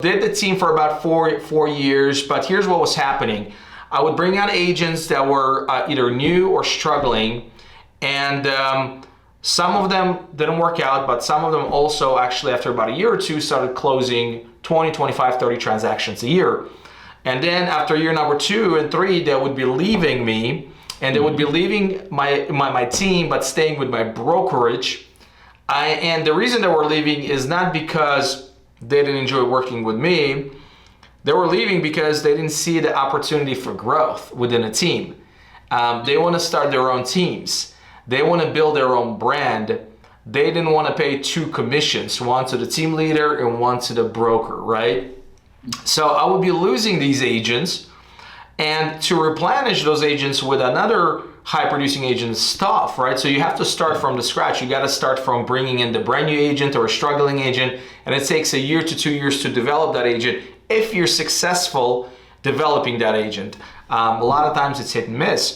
Did the team for about four years, but here's what was happening. I would bring on agents that were either new or struggling, and some of them didn't work out, but some of them also actually after about a year or two started closing 20, 25, 30 transactions a year. And then after year number 2 and 3, they would be leaving me, and they would be leaving my team but staying with my brokerage. And the reason they were leaving is not because they didn't enjoy working with me. They were leaving because they didn't see the opportunity for growth within a team. They want to start their own teams. They want to build their own brand. They didn't want to pay 2 commissions, one to the team leader and one to the broker, right? So I would be losing these agents, and to replenish those agents with another high producing agent stuff, right? So you have to start from the scratch. You got to start from bringing in the brand new agent or a struggling agent, and it takes a year to 2 years to develop that agent if you're successful developing that agent. A lot of times it's hit and miss.